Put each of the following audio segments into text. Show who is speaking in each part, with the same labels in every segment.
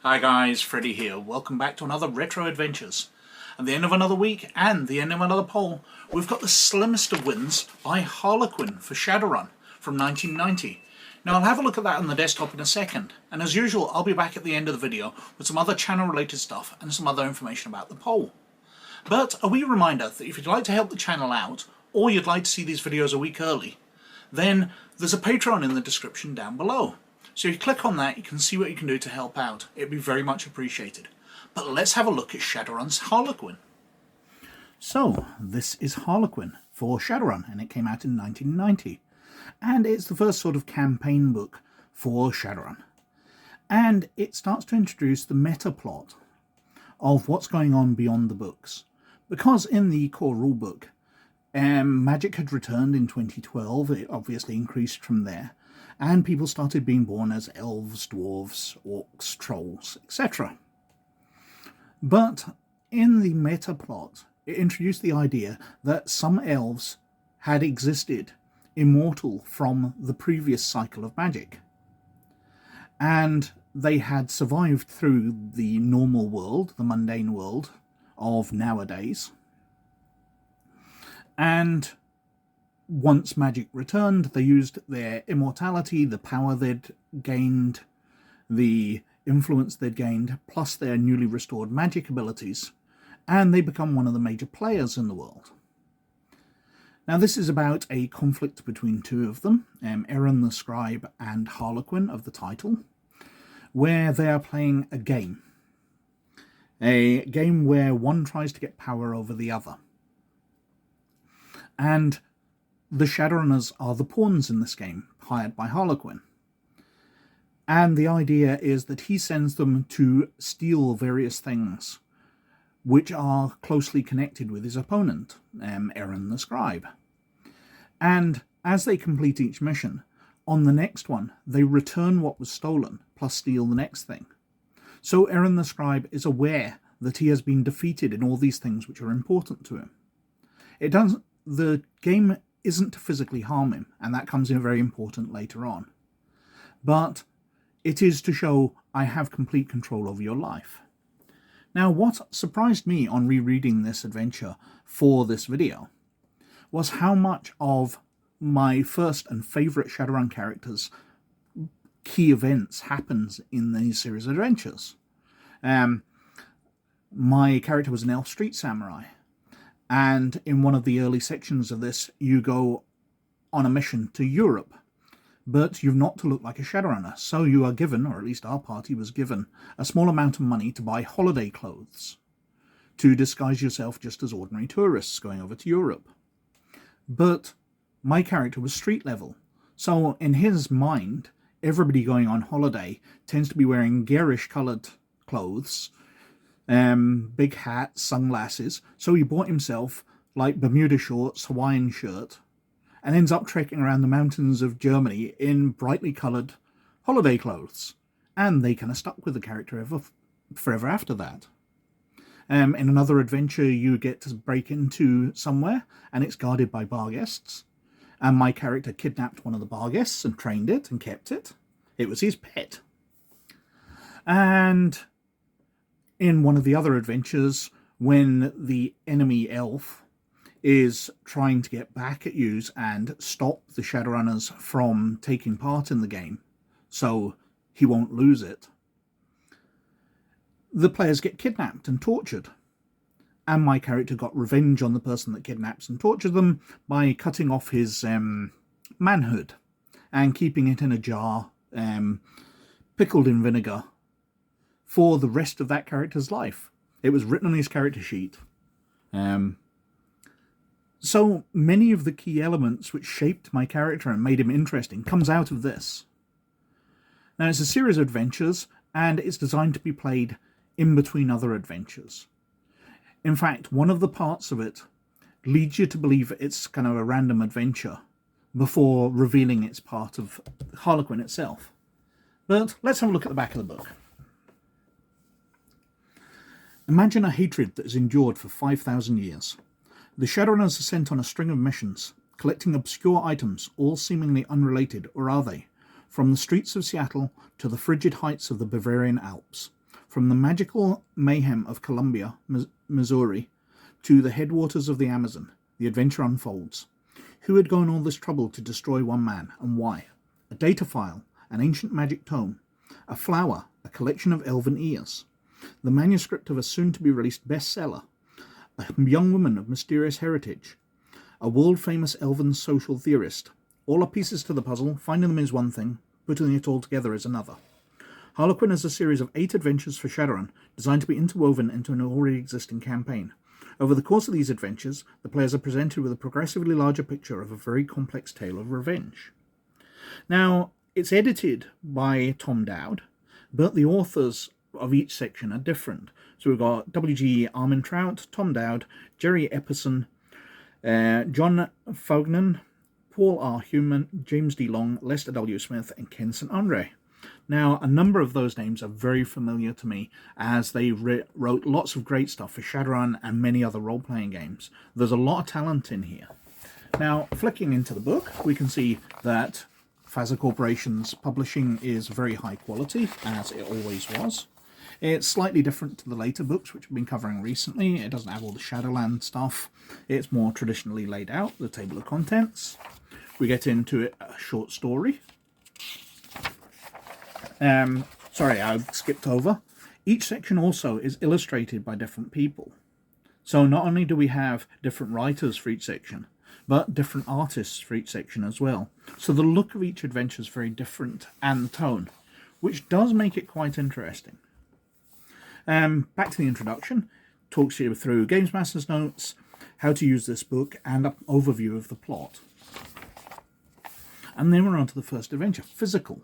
Speaker 1: Hi guys, Freddy here. Welcome back to another Retro Adventures. At the end of another week and the end of another poll, we've got the slimmest of wins by Harlequin for Shadowrun from 1990. Now I'll have a look at that on the desktop in a second, and as usual I'll be back at the end of the video with some other channel related stuff and some other information about the poll. But a wee reminder that if you'd like to help the channel out, or you'd like to see these videos a week early, then there's a Patreon in the description down below. So if you click on that, you can see what you can do to help out. It'd be very much appreciated. But let's have a look at Shadowrun's Harlequin. So, this is Harlequin for Shadowrun, and it came out in 1990. And it's the first sort of campaign book for Shadowrun. And it starts to introduce the meta plot of what's going on beyond the books. Because in the core rulebook, magic had returned in 2012, it obviously increased from there. And people started being born as elves, dwarves, orcs, trolls, etc. But in the meta plot, it introduced the idea that some elves had existed immortal from the previous cycle of magic. And they had survived through the normal world, the mundane world of nowadays. And once magic returned, they used their immortality, the power they'd gained, the influence they'd gained, plus their newly restored magic abilities, and they become one of the major players in the world. Now this is about a conflict between two of them, Aaron the Scribe and Harlequin of the title, where they are playing a game. A game where one tries to get power over the other. And the Shadowrunners are the pawns in this game, hired by Harlequin. And the idea is that he sends them to steal various things which are closely connected with his opponent, Aaron the Scribe. And as they complete each mission, on the next one, they return what was stolen, plus steal the next thing. So Aaron the Scribe is aware that he has been defeated in all these things which are important to him. The game isn't to physically harm him, and that comes in very important later on. But it is to show, I have complete control over your life. Now, what surprised me on rereading this adventure for this video was how much of my first and favourite Shadowrun characters' key events happens in these series of adventures. My character was an elf street samurai. And in one of the early sections of this, you go on a mission to Europe. But you've not to look like a Shadowrunner, so you are given, or at least our party was given, a small amount of money to buy holiday clothes, to disguise yourself just as ordinary tourists going over to Europe. But my character was street level, so in his mind, everybody going on holiday tends to be wearing garish coloured clothes, big hats, sunglasses, so he bought himself like Bermuda shorts, Hawaiian shirt, and ends up trekking around the mountains of Germany in brightly coloured holiday clothes. And they kind of stuck with the character forever after that. In another adventure, you get to break into somewhere, and it's guarded by bar guests. And my character kidnapped one of the bar guests and trained it and kept it. It was his pet. And in one of the other adventures, when the enemy elf is trying to get back at you and stop the Shadowrunners from taking part in the game, so he won't lose it, the players get kidnapped and tortured. And my character got revenge on the person that kidnaps and tortured them by cutting off his manhood and keeping it in a jar, pickled in vinegar, for the rest of that character's life. It was written on his character sheet. So many of the key elements which shaped my character and made him interesting comes out of this. Now it's a series of adventures, and it's designed to be played in between other adventures. In fact, one of the parts of it leads you to believe it's kind of a random adventure before revealing it's part of Harlequin itself. But let's have a look at the back of the book. Imagine a hatred that has endured for 5,000 years. The Shadowrunners are sent on a string of missions, collecting obscure items, all seemingly unrelated, or are they, from the streets of Seattle to the frigid heights of the Bavarian Alps, From the magical mayhem of Columbia, Missouri, to the headwaters of the Amazon, the adventure unfolds. Who had gone all this trouble to destroy one man, and why? A datafile, an ancient magic tome, a flower, a collection of elven ears, the manuscript of a soon-to-be-released bestseller, a young woman of mysterious heritage, a world-famous elven social theorist. All are pieces to the puzzle. Finding them is one thing, putting it all together is another. Harlequin is a series of 8 adventures for Shadowrun, designed to be interwoven into an already existing campaign. Over the course of these adventures, the players are presented with a progressively larger picture of a very complex tale of revenge. Now, it's edited by Tom Dowd, but the authors of each section are different. So we've got W.G. Armentrout, Tom Dowd, Jerry Epperson, John Fognan, Paul R. Human, James D. Long, Lester W. Smith, and Ken St. Andre. Now, a number of those names are very familiar to me, as they wrote lots of great stuff for Shadowrun and many other role-playing games. There's a lot of talent in here. Now, flicking into the book, we can see that FASA Corporation's publishing is very high quality, as it always was. It's slightly different to the later books, which we've been covering recently. It doesn't have all the Shadowland stuff. It's more traditionally laid out, the table of contents. We get into a short story. Sorry, I skipped over. Each section also is illustrated by different people. So not only do we have different writers for each section, but different artists for each section as well. So the look of each adventure is very different, and the tone, which does make it quite interesting. Back to the introduction. Talks you through Games Master's notes, how to use this book, and an overview of the plot. And then we're on to the first adventure, Physical.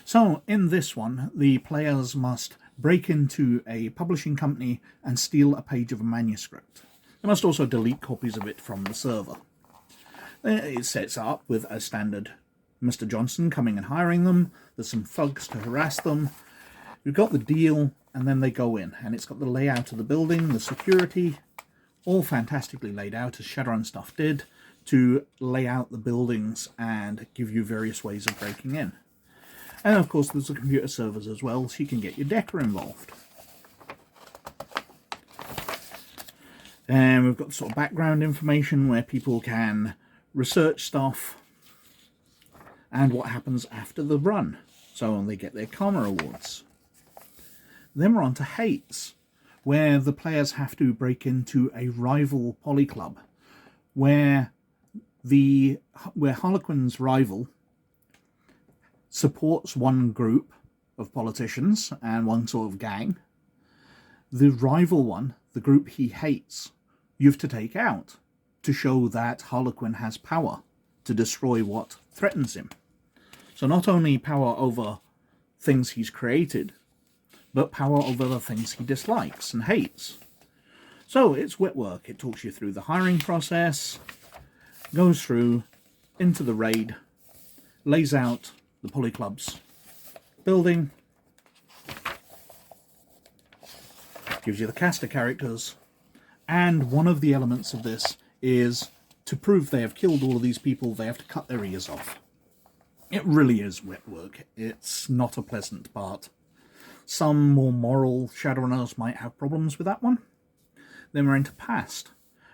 Speaker 1: So, in this one, the players must break into a publishing company and steal a page of a manuscript. They must also delete copies of it from the server. It sets up with a standard Mr. Johnson coming and hiring them. There's some thugs to harass them. We've got the deal, and then they go in. And it's got the layout of the building, the security, all fantastically laid out, as Shadowrun stuff did, to lay out the buildings and give you various ways of breaking in. And of course there's the computer servers as well, so you can get your Decker involved. And we've got sort of background information where people can research stuff and what happens after the run. So they get their Karma Awards. Then we're on to Hates, where the players have to break into a rival poly club, where Harlequin's rival supports one group of politicians and one sort of gang. The rival one, the group he hates, you've to take out to show that Harlequin has power to destroy what threatens him. So not only power over things he's created, but power over the things he dislikes and hates. So it's wit work. It talks you through the hiring process, goes through into the raid, lays out the Polyclub's building, gives you the caster characters, and one of the elements of this is to prove they have killed all of these people, they have to cut their ears off. It really is wet work. It's not a pleasant part. Some more moral Shadowrunners might have problems with that one. Then we're into Past,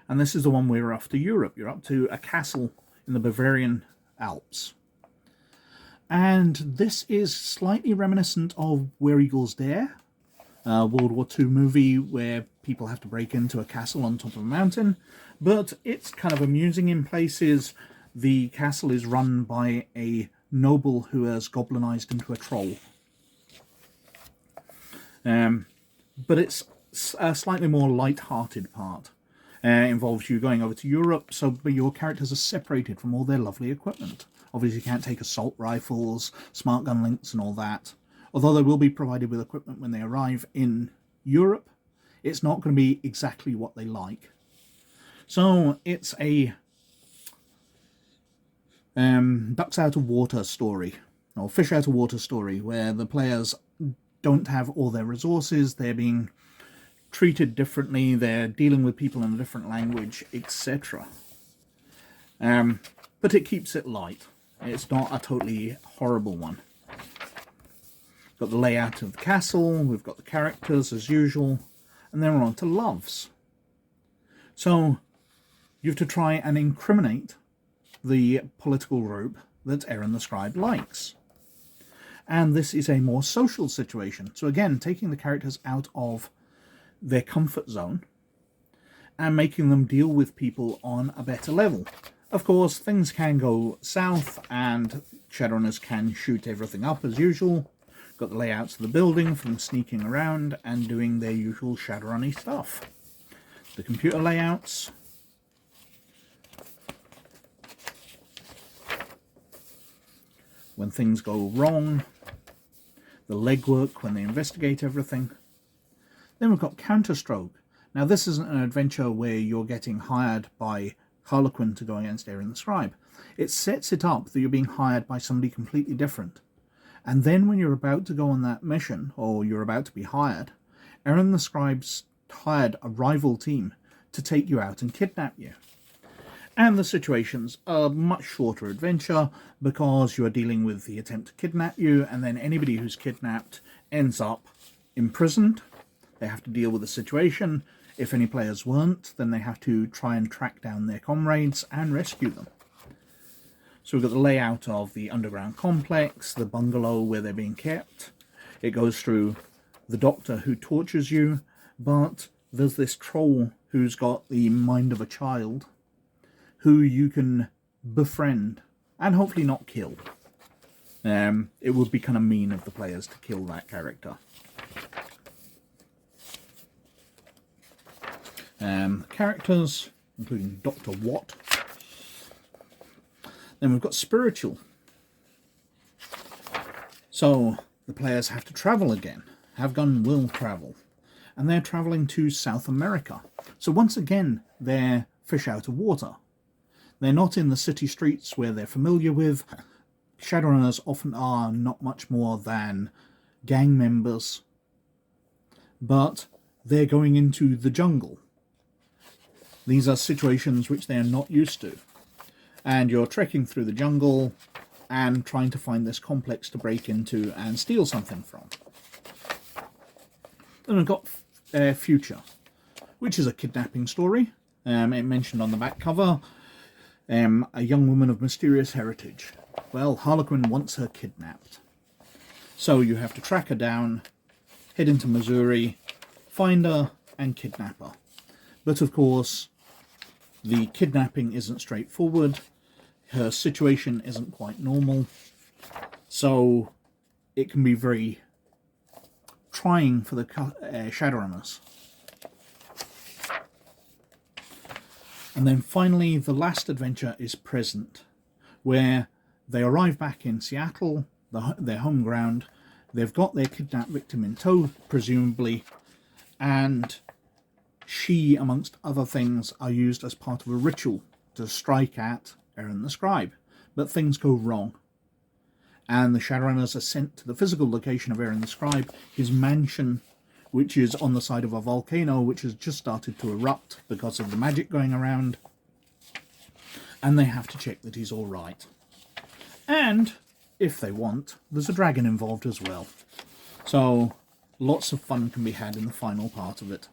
Speaker 1: and this is the one where we're off to Europe. You're up to a castle in the Bavarian Alps. And this is slightly reminiscent of Where Eagles Dare, a World War II movie where people have to break into a castle on top of a mountain, but it's kind of amusing in places. The castle is run by a noble who has goblinized into a troll. But it's a slightly more light-hearted part. Involves you going over to Europe, so your characters are separated from all their lovely equipment. Obviously you can't take assault rifles, smart gun links and all that. Although they will be provided with equipment when they arrive in Europe, it's not going to be exactly what they like. So it's a ducks out of water story, or fish out of water story, where the players don't have all their resources, they're being treated differently, they're dealing with people in a different language, etc. But it keeps it light. It's not a totally horrible one. Got the layout of the castle, we've got the characters as usual, and then we're on to loves. So you have to try and incriminate the political group that Aaron the Scribe likes. And this is a more social situation. So again, taking the characters out of their comfort zone and making them deal with people on a better level. Of course, things can go south and Shadowrunners can shoot everything up as usual. Got the layouts of the building for them sneaking around and doing their usual Shadowrun-y stuff. The computer layouts. When things go wrong. The legwork when they investigate everything. Then we've got Counterstroke. Now this isn't an adventure where you're getting hired by Harlequin to go against Aaron the Scribe. It sets it up that you're being hired by somebody completely different. And then when you're about to go on that mission, or you're about to be hired, Aaron the Scribe's hired a rival team to take you out and kidnap you. And the situation's a much shorter adventure because you are dealing with the attempt to kidnap you, and then anybody who's kidnapped ends up imprisoned. They have to deal with the situation. If any players weren't, then they have to try and track down their comrades and rescue them. So we've got the layout of the underground complex, the bungalow where they're being kept. It goes through the doctor who tortures you, but there's this troll who's got the mind of a child who you can befriend and hopefully not kill. It would be kind of mean of the players to kill that character. Characters, including Dr. Watt. Then we've got spiritual. So the players have to travel again. Havgun will travel. And they're traveling to South America. So once again, they're fish out of water. They're not in the city streets where they're familiar with. Shadowrunners often are not much more than gang members. But they're going into the jungle. These are situations which they are not used to. And you're trekking through the jungle and trying to find this complex to break into and steal something from. Then we've got Future, which is a kidnapping story. It mentioned on the back cover, a young woman of mysterious heritage. Well, Harlequin wants her kidnapped. So you have to track her down, head into Missouri, find her and kidnap her. But of course, the kidnapping isn't straightforward. Her situation isn't quite normal. So it can be very trying for the Shadowrunners. And then finally, the last adventure is Present, where they arrive back in Seattle, their home ground. They've got their kidnapped victim in tow, presumably, and she, amongst other things, are used as part of a ritual to strike at Aaron the Scribe. But things go wrong. And the Shadowrunners are sent to the physical location of Aaron the Scribe, his mansion, which is on the side of a volcano, which has just started to erupt because of the magic going around. And they have to check that he's all right. And, if they want, there's a dragon involved as well. So, lots of fun can be had in the final part of it.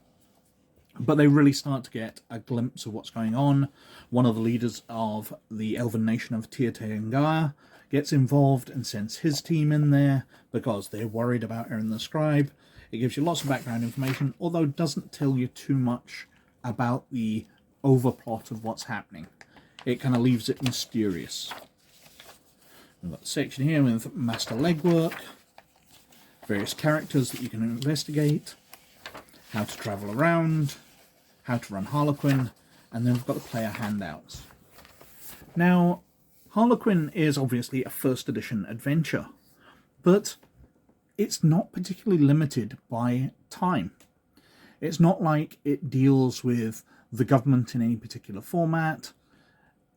Speaker 1: But they really start to get a glimpse of what's going on. One of the leaders of the Elven nation of Tirtangaya gets involved and sends his team in there because they're worried about Aaron the Scribe. It gives you lots of background information, although it doesn't tell you too much about the overplot of what's happening. It kind of leaves it mysterious. We've got a section here with master legwork, various characters that you can investigate, how to travel around, how to run Harlequin, and then we've got the player handouts. Now, Harlequin is obviously a first edition adventure, but it's not particularly limited by time. It's not like it deals with the government in any particular format.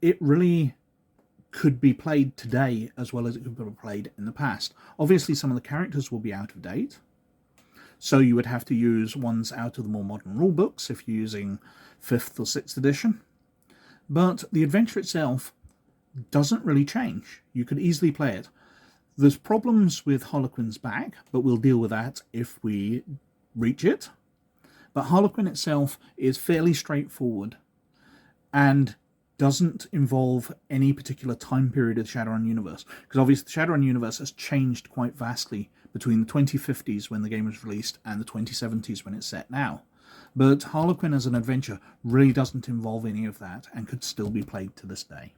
Speaker 1: It really could be played today as well as it could be played in the past. Obviously, some of the characters will be out of date, so you would have to use ones out of the more modern rulebooks if you're using 5th or 6th edition. But the adventure itself doesn't really change. You could easily play it. There's problems with Harlequin's back, but we'll deal with that if we reach it. But Harlequin itself is fairly straightforward and doesn't involve any particular time period of the Shadowrun universe, because obviously the Shadowrun universe has changed quite vastly between the 2050s when the game was released and the 2070s when it's set now. But Harlequin as an adventure really doesn't involve any of that and could still be played to this day.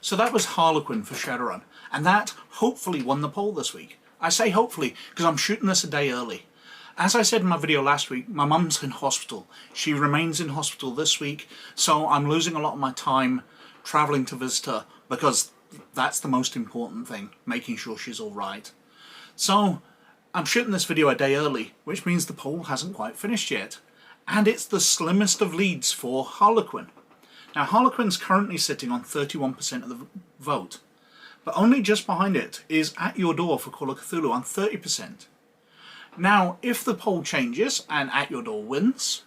Speaker 1: So that was Harlequin for Shadowrun, and that hopefully won the poll this week. I say hopefully because I'm shooting this a day early. As I said in my video last week, my mum's in hospital. She remains in hospital this week, so I'm losing a lot of my time travelling to visit her because that's the most important thing, making sure she's all right. So I'm shooting this video a day early, which means the poll hasn't quite finished yet. And it's the slimmest of leads for Harlequin. Now Harlequin's currently sitting on 31% of the vote, but only just behind it is At Your Door for Call of Cthulhu on 30%. Now if the poll changes and At Your Door wins,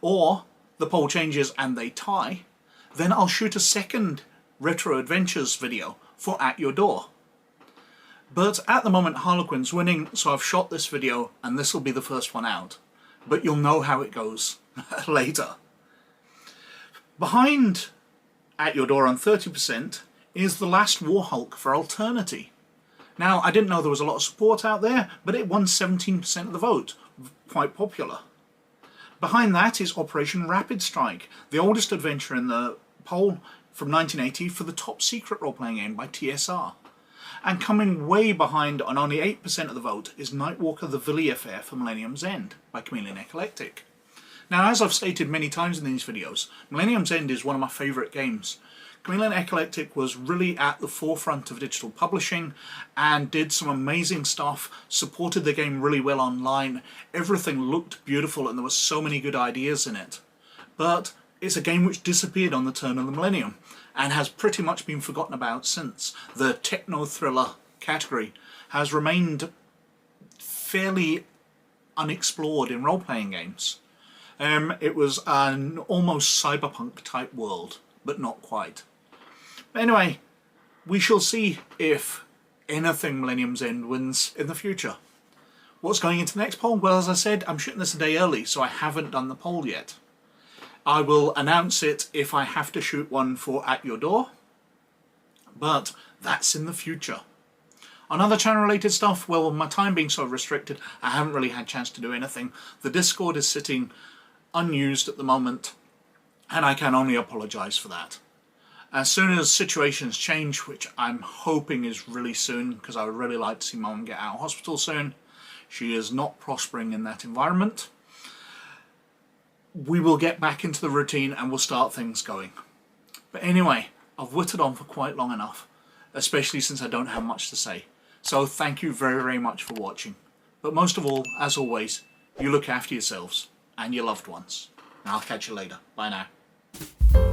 Speaker 1: or the poll changes and they tie, then I'll shoot a second Retro Adventures video for At Your Door. But at the moment Harlequin's winning, so I've shot this video and this will be the first one out. But you'll know how it goes later. Behind At Your Door on 30% is The Last War Hulk for Alternity. Now, I didn't know there was a lot of support out there, but it won 17% of the vote. Quite popular. Behind that is Operation Rapid Strike, the oldest adventure in the poll from 1980 for the top secret role-playing game by TSR. And coming way behind on only 8% of the vote is Nightwalker the Villy Affair for Millennium's End by Chameleon Eclectic. Now, as I've stated many times in these videos, Millennium's End is one of my favourite games. Chameleon Eclectic was really at the forefront of digital publishing and did some amazing stuff, supported the game really well online, everything looked beautiful and there were so many good ideas in it. But it's a game which disappeared on the turn of the millennium and has pretty much been forgotten about since. The techno-thriller category has remained fairly unexplored in role-playing games. It was an almost cyberpunk type world, but not quite. But anyway, we shall see if anything Millennium's End wins in the future. What's going into the next poll? Well, as I said, I'm shooting this a day early, so I haven't done the poll yet. I will announce it if I have to shoot one for At Your Door, but that's in the future. On other channel-related stuff, well, with my time being so restricted, I haven't really had a chance to do anything. The Discord is sitting unused at the moment, and I can only apologise for that. As soon as situations change, which I'm hoping is really soon, because I would really like to see Mum get out of hospital soon, she is not prospering in that environment, we will get back into the routine and we'll start things going. But anyway, I've whittled on for quite long enough, especially since I don't have much to say. So thank you very, very much for watching. But most of all, as always, you look after yourselves and your loved ones. And I'll catch you later. Bye now.